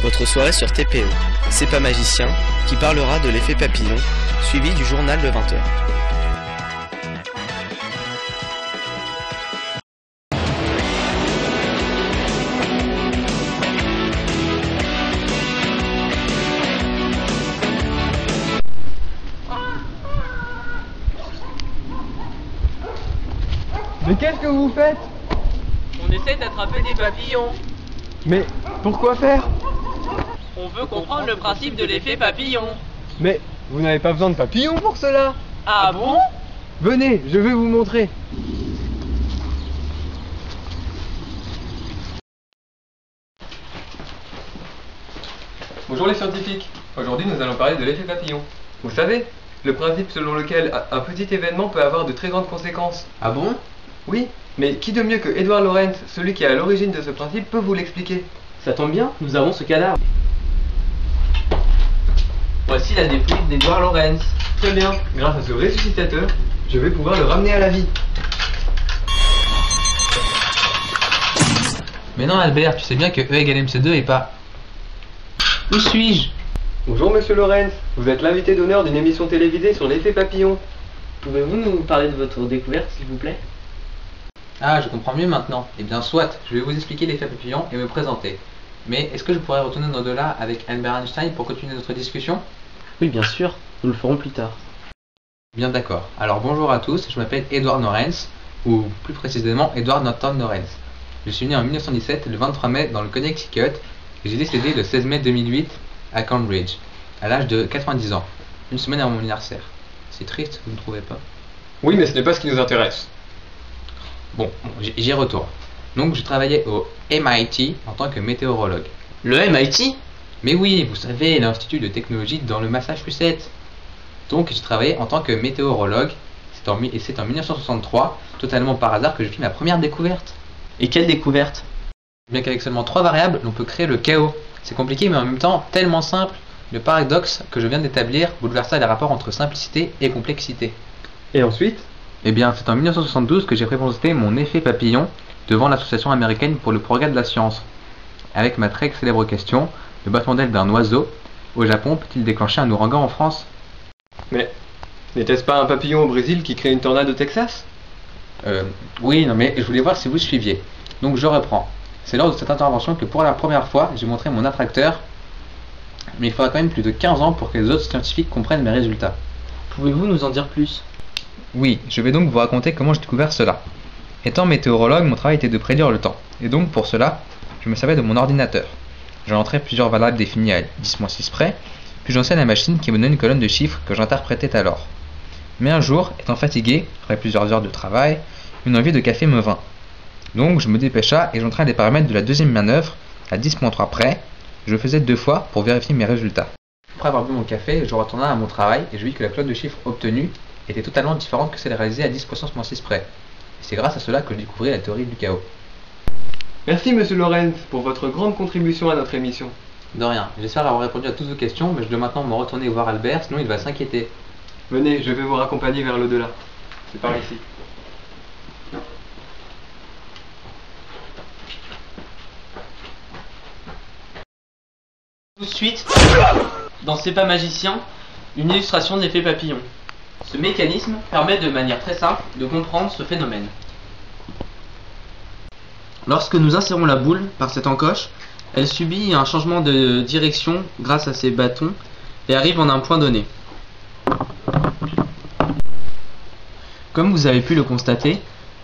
votre soirée sur TPE. C'est pas magicien qui parlera de l'effet papillon, suivi du journal de 20h. Mais qu'est-ce que vous faites? On essaie d'attraper des papillons. Mais pourquoi faire? On veut comprendre le principe de l'effet papillon. Mais vous n'avez pas besoin de papillons pour cela. Ah bon? Venez, je vais vous montrer. Bonjour les scientifiques. Aujourd'hui nous allons parler de l'effet papillon. Vous savez, le principe selon lequel un petit événement peut avoir de très grandes conséquences. Ah bon? Oui, mais qui de mieux que Edward Lorenz, celui qui est à l'origine de ce principe, peut vous l'expliquer? Ça tombe bien, nous avons ce cadavre. Voici la dépouille d'Edward Lorenz. Très bien, grâce à ce ressuscitateur, je vais pouvoir le ramener à la vie. Mais non Albert, tu sais bien que E égale MC2 et pas... Où suis-je? Bonjour monsieur Lorenz, vous êtes l'invité d'honneur d'une émission télévisée sur l'effet papillon. Pouvez-vous nous parler de votre découverte, s'il vous plaît? Ah, je comprends mieux maintenant. Eh bien soit, je vais vous expliquer l'effet papillon et me présenter. Mais est-ce que je pourrais retourner au-delà avec Albert Einstein pour continuer notre discussion? Oui, bien sûr, nous le ferons plus tard. Bien d'accord. Alors bonjour à tous, je m'appelle Edward Lorenz, ou plus précisément Edward Norton Lorenz. Je suis né en 1917, le 23 mai dans le Connecticut, et j'ai décédé le 16 mai 2008 à Cambridge, à l'âge de 90 ans, une semaine avant mon anniversaire. C'est triste, vous ne trouvez pas? Oui, mais ce n'est pas ce qui nous intéresse. Bon, j'y retourne. Donc je travaillais au MIT en tant que météorologue. Le MIT? Mais oui, vous savez, l'institut de technologie dans le Massachusetts. Donc j'ai travaillé en tant que météorologue, et c'est en 1963, totalement par hasard, que je fis ma première découverte. Et quelle découverte? Bien qu'avec seulement 3 variables, on peut créer le chaos. C'est compliqué mais en même temps tellement simple. Le paradoxe que je viens d'établir bouleversa les rapports entre simplicité et complexité. Et ensuite? Eh bien, c'est en 1972 que j'ai présenté mon effet papillon devant l'Association américaine pour le progrès de la science. Avec ma très célèbre question, le battement d'aile d'un oiseau au Japon peut-il déclencher un ouragan en France? Mais n'était-ce pas un papillon au Brésil qui crée une tornade au Texas? Oui, non mais je voulais voir si vous suiviez. Donc je reprends. C'est lors de cette intervention que pour la première fois, j'ai montré mon attracteur, mais il faudra quand même plus de 15 ans pour que les autres scientifiques comprennent mes résultats. Pouvez-vous nous en dire plus? Oui, je vais donc vous raconter comment j'ai découvert cela. Étant météorologue, mon travail était de prédire le temps, et donc pour cela, je me servais de mon ordinateur. J'entrais plusieurs variables définies à 10-6 près, puis j'enseignais à la machine qui me donnait une colonne de chiffres que j'interprétais alors. Mais un jour, étant fatigué, après plusieurs heures de travail, une envie de café me vint. Donc je me dépêcha et j'entrais les paramètres de la deuxième manœuvre à 10.3 près. Je le faisais 2 fois pour vérifier mes résultats. Après avoir bu mon café, je retourna à mon travail et je vis que la colonne de chiffres obtenue était totalement différente que celle réalisée à 10 puissance -6 près. Et c'est grâce à cela que je découvris la théorie du chaos. Merci monsieur Lorenz pour votre grande contribution à notre émission. De rien, j'espère avoir répondu à toutes vos questions, mais je dois maintenant me retourner voir Albert, sinon il va s'inquiéter. Venez, je vais vous raccompagner vers l'au-delà. C'est par ici. Tout de suite, dans C'est pas magicien, une illustration d'effet papillon. Ce mécanisme permet de manière très simple de comprendre ce phénomène. Lorsque nous insérons la boule par cette encoche, elle subit un changement de direction grâce à ces bâtons et arrive en un point donné. Comme vous avez pu le constater,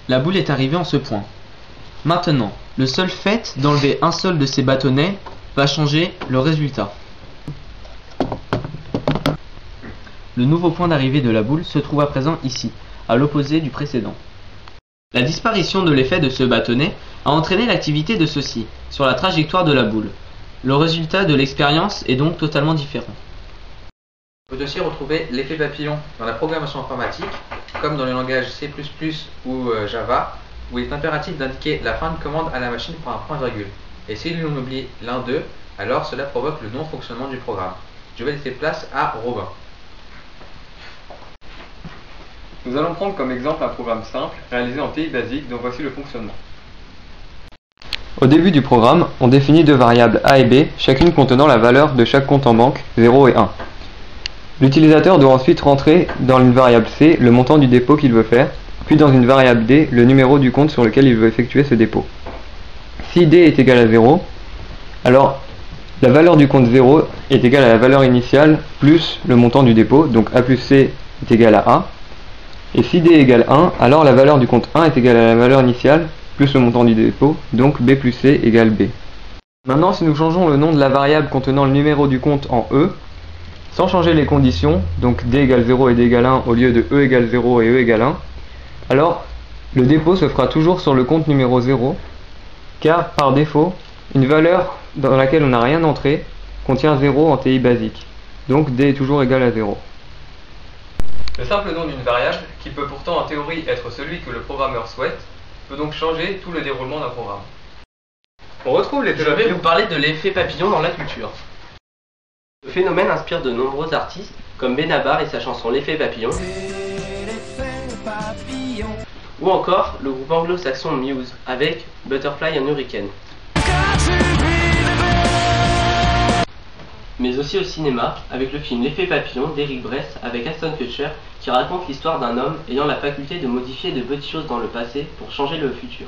la boule est arrivée en ce point. Maintenant, le seul fait d'enlever un seul de ces bâtonnets va changer le résultat. Le nouveau point d'arrivée de la boule se trouve à présent ici, à l'opposé du précédent. La disparition de l'effet de ce bâtonnet a entraîné l'activité de ceci sur la trajectoire de la boule. Le résultat de l'expérience est donc totalement différent. On peut aussi retrouver l'effet papillon dans la programmation informatique, comme dans le langage C++ ou Java, où il est impératif d'indiquer la fin de commande à la machine par un point-virgule. Et si l'on oublie l'un d'eux, alors cela provoque le non-fonctionnement du programme. Je vais laisser place à Robin. Nous allons prendre comme exemple un programme simple réalisé en TI basique dont voici le fonctionnement. Au début du programme, on définit deux variables a et b, chacune contenant la valeur de chaque compte en banque, 0 et 1. L'utilisateur doit ensuite rentrer dans une variable c le montant du dépôt qu'il veut faire, puis dans une variable d le numéro du compte sur lequel il veut effectuer ce dépôt. Si d est égal à 0, alors la valeur du compte 0 est égale à la valeur initiale plus le montant du dépôt, donc a plus c est égal à a. Et si d égale 1, alors la valeur du compte 1 est égale à la valeur initiale plus le montant du dépôt, donc b plus c égale b. Maintenant, si nous changeons le nom de la variable contenant le numéro du compte en e, sans changer les conditions, donc d égale 0 et d égale 1 au lieu de e égale 0 et e égale 1, alors le dépôt se fera toujours sur le compte numéro 0, car par défaut, une valeur dans laquelle on n'a rien entré contient 0 en TI basique, donc d est toujours égal à 0. Le simple nom d'une variable, qui peut pourtant en théorie être celui que le programmeur souhaite, peut donc changer tout le déroulement d'un programme. On retrouve l'effet Je vais papillon. vous parler de l'effet papillon dans la culture. Ce phénomène inspire de nombreux artistes, comme Benabar et sa chanson L'effet papillon, ou encore le groupe anglo-saxon Muse avec Butterfly and Hurricane. Mais aussi au cinéma avec le film L'effet papillon d'Eric Bress avec Ashton Kutcher qui raconte l'histoire d'un homme ayant la faculté de modifier de petites choses dans le passé pour changer le futur.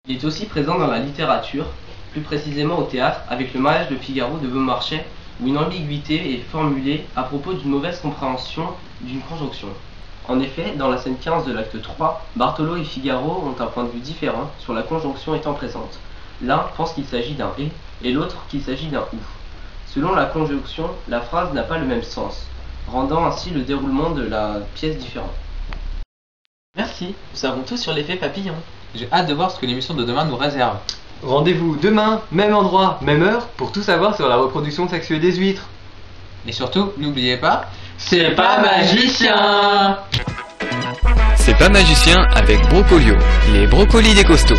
Il est aussi présent dans la littérature, plus précisément au théâtre avec Le mariage de Figaro de Beaumarchais où une ambiguïté est formulée à propos d'une mauvaise compréhension d'une conjonction. En effet, dans la scène 15 de l'acte 3, Bartolo et Figaro ont un point de vue différent sur la conjonction étant présente. L'un pense qu'il s'agit d'un et l'autre qu'il s'agit d'un ou. Selon la conjonction, la phrase n'a pas le même sens, rendant ainsi le déroulement de la pièce différent. Merci, nous savons tout sur l'effet papillon. J'ai hâte de voir ce que l'émission de demain nous réserve. Rendez-vous demain, même endroit, même heure, pour tout savoir sur la reproduction sexuelle des huîtres. Et surtout, n'oubliez pas, C'est pas magicien! C'est pas magicien avec Brocolio, les brocolis des costauds.